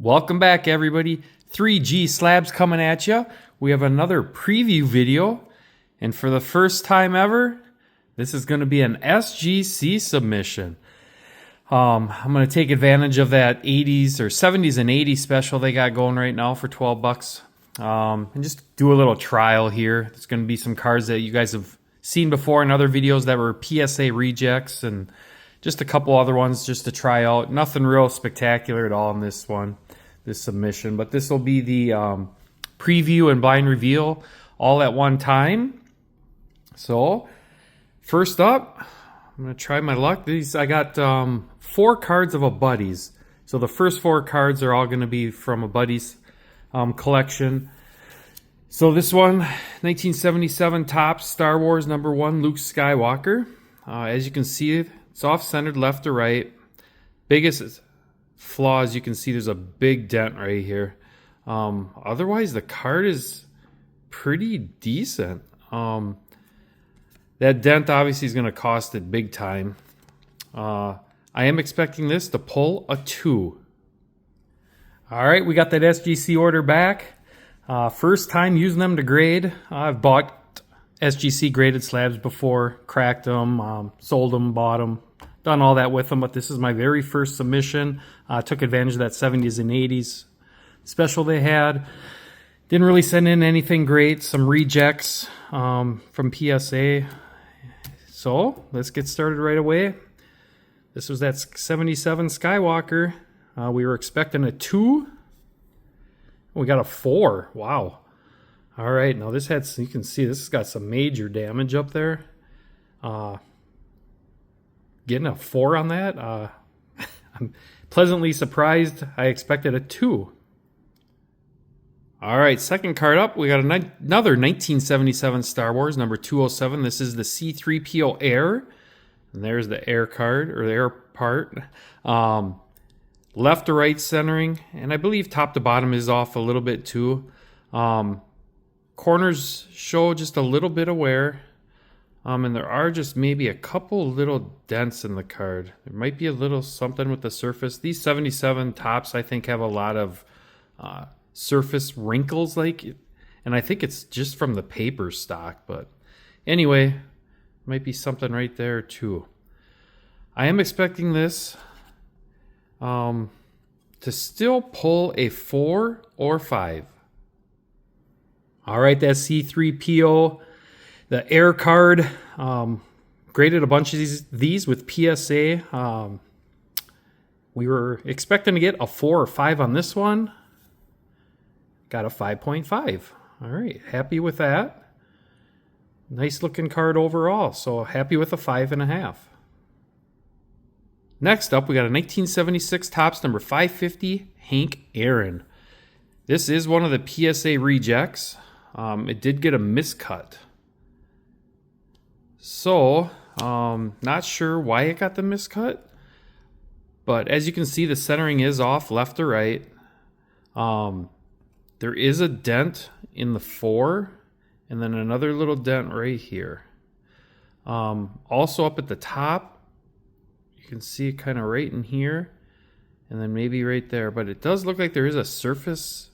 Welcome back, everybody. 3G slabs coming at you. We have another preview video, and for the first time ever, this is going to be an SGC submission. I'm going to take advantage of that 80s or 70s and 80s special they got going right now for 12 bucks. And just do a little trial here. There's going to be some cards that you guys have seen before in other videos that were PSA rejects, and just a couple other ones just to try out. Nothing real spectacular at all in this one, this submission. But this will be the preview and blind reveal all at one time. So, first up, I'm going to try my luck. I got 4 cards of a Buddies. So the first 4 cards are all going to be from a Buddies collection. So this one, 1977 Topps Star Wars #1 Luke Skywalker. As you can see, it's off-centered left to right. Biggest flaw, as you can see, there's a big dent right here. Otherwise, the card is pretty decent. That dent obviously is going to cost it big time. I am expecting this to pull a 2. All right, we got that SGC order back. First time using them to grade. I've bought SGC graded slabs before, cracked them, sold them, bought them, done all that with them, but this is my very first submission. Took advantage of that 70s and 80s special they had. Didn't really send in anything great, some rejects from PSA. So let's get started right away. This was that 77 Skywalker. We were expecting a 2. We got a 4. Wow. All right, now this had, you can see this has got some major damage up there. Getting a 4 on that, I'm pleasantly surprised. I expected a 2. All right, second card up, we got another 1977 Star Wars #207. This is the C-3PO Air, and there's the air card, or the air part. Left to right centering, and I believe top to bottom is off a little bit too. Corners show just a little bit of wear. And there are just maybe a couple little dents in the card. There might be a little something with the surface. These 77 Topps, I think, have a lot of surface wrinkles, and I think it's just from the paper stock. But anyway, might be something right there too. I am expecting this to still pull a 4 or 5. All right, that C-3PO. The air card, graded a bunch of these with PSA. We were expecting to get a 4 or 5 on this one. Got a 5.5. All right, happy with that. Nice looking card overall, so happy with a 5.5. Next up, we got a 1976 Topps #550 Hank Aaron. This is one of the PSA rejects. It did get a miscut. So, not sure why it got the miscut, but as you can see, the centering is off left to right. There is a dent in the 4, and then another little dent right here. Also up at the top, you can see it kind of right in here, and then maybe right there, but it does look like there is a surface,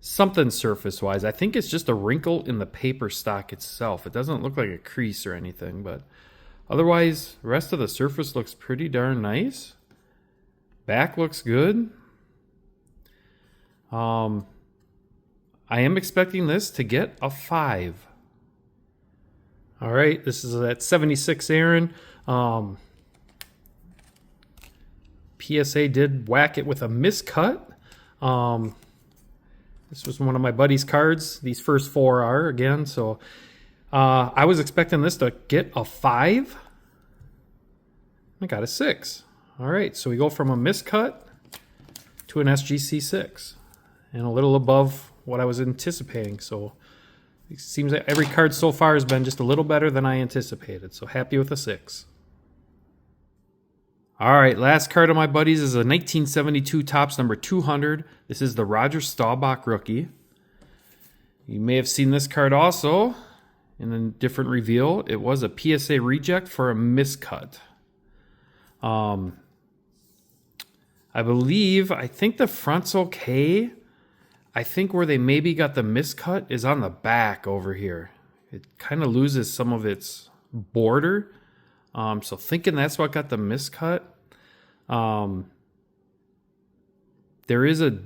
something surface-wise. I think it's just a wrinkle in the paper stock itself. It doesn't look like a crease or anything, but otherwise, the rest of the surface looks pretty darn nice. Back looks good. I am expecting this to get a 5. All right, this is that 76 Aaron. PSA did whack it with a miscut. This was one of my buddy's cards. These first 4 are, again. So I was expecting this to get a 5. I got a 6. All right, so we go from a miscut to an SGC 6. And a little above what I was anticipating. So it seems like every card so far has been just a little better than I anticipated. So happy with a 6. All right, last card of my buddies is a 1972 Topps #200. This is the Roger Staubach rookie. You may have seen this card also in a different reveal. It was a PSA reject for a miscut. I think the front's okay. I think where they maybe got the miscut is on the back over here. It kind of loses some of its border. So thinking that's what got the miscut. There is a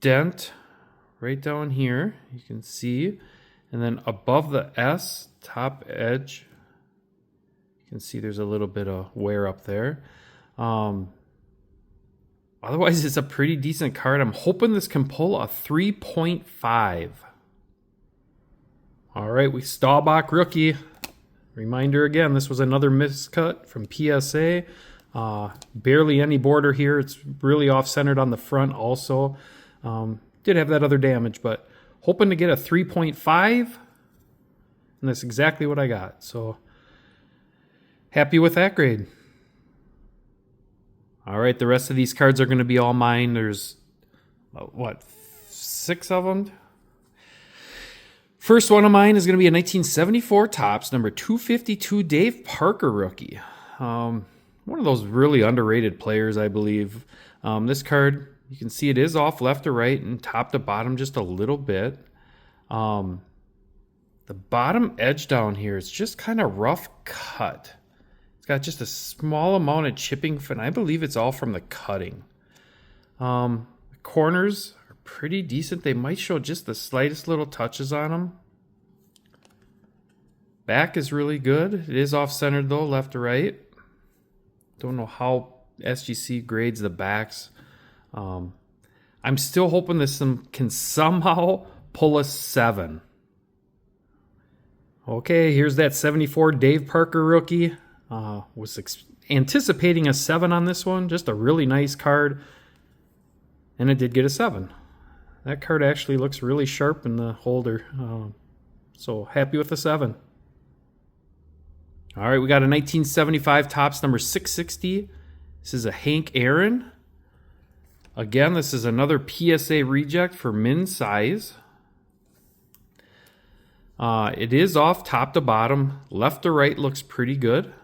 dent right down here, you can see. And then above the S, top edge, you can see there's a little bit of wear up there. Otherwise, it's a pretty decent card. I'm hoping this can pull a 3.5. All right, we Staubach rookie. Reminder again, this was another miscut from PSA. Barely any border here. It's really off-centered on the front also. Did have that other damage, but hoping to get a 3.5. And that's exactly what I got. So happy with that grade. All right, the rest of these cards are going to be all mine. There's, 6 of them? First one of mine is going to be a 1974 Topps, number 252 Dave Parker rookie. One of those really underrated players, I believe. This card, you can see it is off left to right and top to bottom just a little bit. The bottom edge down here is just kind of rough cut. It's got just a small amount of chipping, and I believe it's all from the cutting. The corners are pretty decent. They might show just the slightest little touches on them. Back is really good. It is off-centered though, left to right. Don't know how SGC grades the backs. I'm still hoping this can somehow pull a 7. Okay, here's that 74 Dave Parker rookie. Was anticipating a 7 on this one. Just a really nice card. And it did get a 7. That card actually looks really sharp in the holder. So happy with the 7. All right, we got a 1975 Topps number 660. This is a Hank Aaron. Again, this is another PSA reject for min size. It is off top to bottom. Left to right looks pretty good.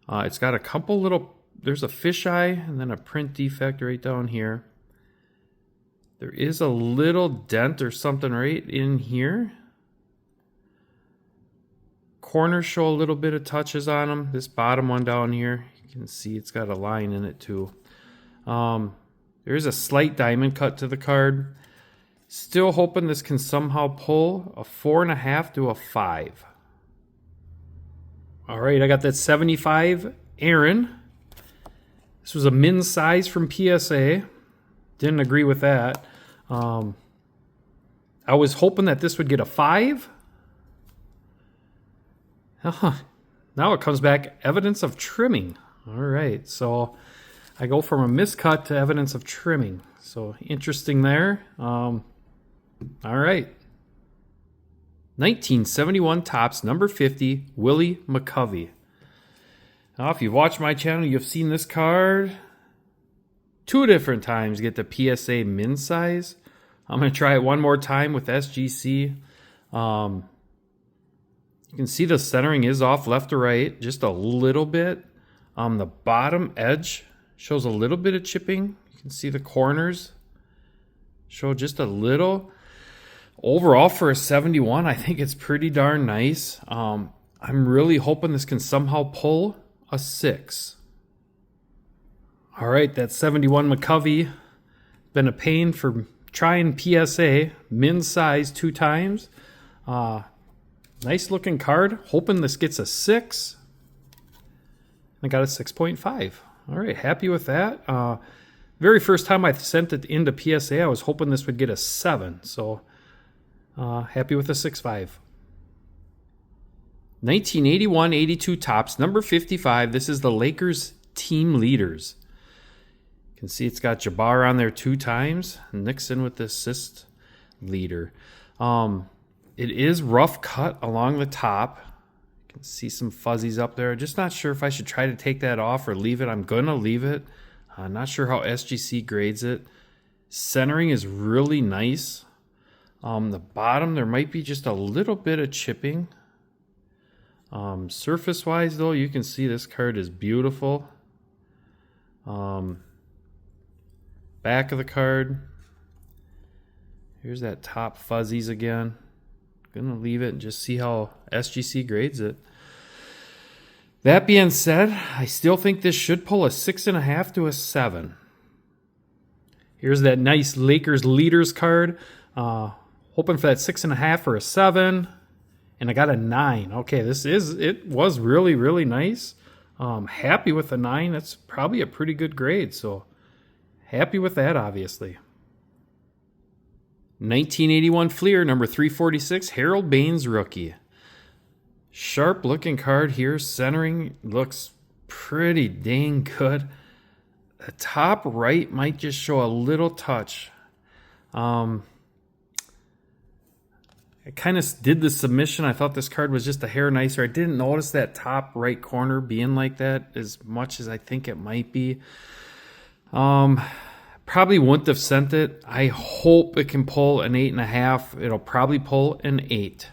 It's got a couple little, there's a fisheye and then a print defect right down here. There is a little dent or something right in here. Corners show a little bit of touches on them. This bottom one down here, you can see it's got a line in it too. There's a slight diamond cut to the card. Still hoping this can somehow pull a 4.5 to a 5. All right, I got that 75 Aaron. This was a min size from PSA. Didn't agree with that. I was hoping that this would get a 5. Now it comes back evidence of trimming. All right, so I go from a miscut to evidence of trimming. So interesting there. All right. 1971 Topps number 50 Willie McCovey. Now, if you've watched my channel, you've seen this card 2 different times get the PSA min size. I'm going to try it one more time with SGC. You can see the centering is off left to right just a little bit. The bottom edge shows a little bit of chipping. You can see the corners show just a little. Overall, for a 71, I think it's pretty darn nice. I'm really hoping this can somehow pull a 6. All right, that 71 McCovey. Been a pain for trying PSA. Min size 2 times. Nice looking card. Hoping this gets a 6. I got a 6.5. All right, happy with that. Very first time I sent it into PSA, I was hoping this would get a 7. So happy with a 6.5. 1981-82 Topps, number 55. This is the Lakers team leaders. You can see it's got Jabbar on there 2 times. Nixon with the assist leader. It is rough cut along the top. You can see some fuzzies up there. Just not sure if I should try to take that off or leave it. I'm going to leave it. Not sure how SGC grades it. Centering is really nice. The bottom, there might be just a little bit of chipping. Surface-wise, though, you can see this card is beautiful. Back of the card. Here's that top fuzzies again. Gonna leave it and just see how SGC grades it. That being said, I still think this should pull a 6.5 to a 7. Here's that nice Lakers leaders card. Hoping for that 6.5 or a 7. And I got a 9. Okay, it was really, really nice. Happy with a 9. That's probably a pretty good grade. So happy with that, obviously. 1981 Fleer, number 346, Harold Baines rookie. Sharp looking card here. Centering looks pretty dang good. The top right might just show a little touch. I kind of did the submission. I thought this card was just a hair nicer. I didn't notice that top right corner being like that as much as I think it might be. Probably wouldn't have sent it. I hope it can pull an 8.5. It'll probably pull an 8.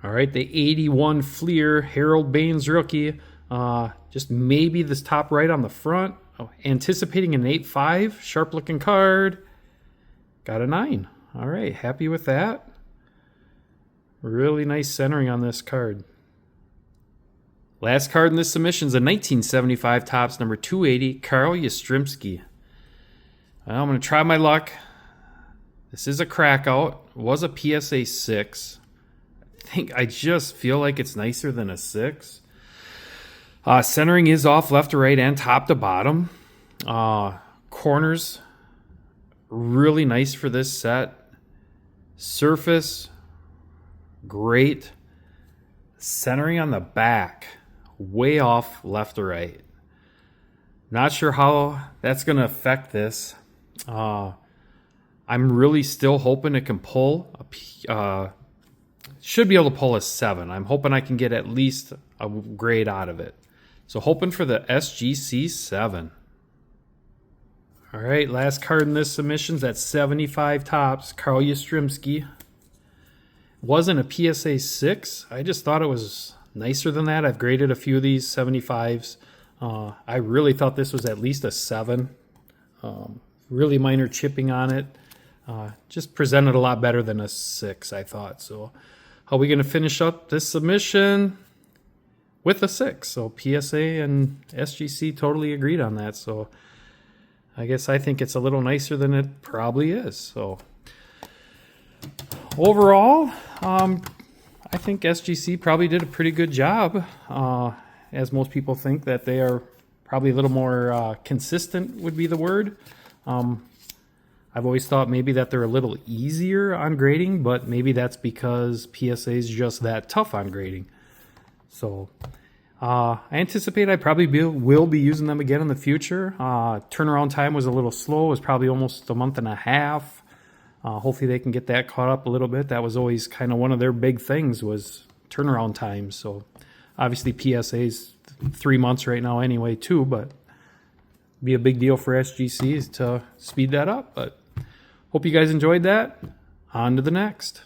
All right, the 81 Fleer, Harold Baines rookie. Just maybe this top right on the front. Oh, anticipating an 8.5. Sharp looking card. Got a 9. All right, happy with that. Really nice centering on this card. Last card in this submission is a 1975 Topps number 280, Carl Yastrzemski. I'm going to try my luck. This is a crack out. It was a PSA 6. I just feel like it's nicer than a 6. Centering is off left to right and top to bottom. Corners, really nice for this set. Surface, great. Centering on the back, way off left to right. Not sure how that's going to affect this. I'm really still hoping it can pull. Should be able to pull a 7. I'm hoping I can get at least a grade out of it. So hoping for the SGC 7. All right, last card in this submission is that 75 Topps, Carl Yastrzemski. Wasn't a PSA 6. I just thought it was nicer than that. I've graded a few of these 75s. I really thought this was at least a 7. Really minor chipping on it. Just presented a lot better than a 6, I thought. So how are we going to finish up this submission? With a 6. So PSA and SGC totally agreed on that. So I guess I think it's a little nicer than it probably is. So overall, I think SGC probably did a pretty good job. As most people think that they are probably a little more consistent would be the word. I've always thought maybe that they're a little easier on grading, but maybe that's because PSA is just that tough on grading. So I anticipate I probably will be using them again in the future. Turnaround time was a little slow. It was probably almost a month and a half. Hopefully they can get that caught up a little bit. That was always kind of one of their big things was turnaround time. So obviously PSA's 3 months right now anyway too, but be a big deal for SGCs to speed that up. But hope you guys enjoyed that. On to the next.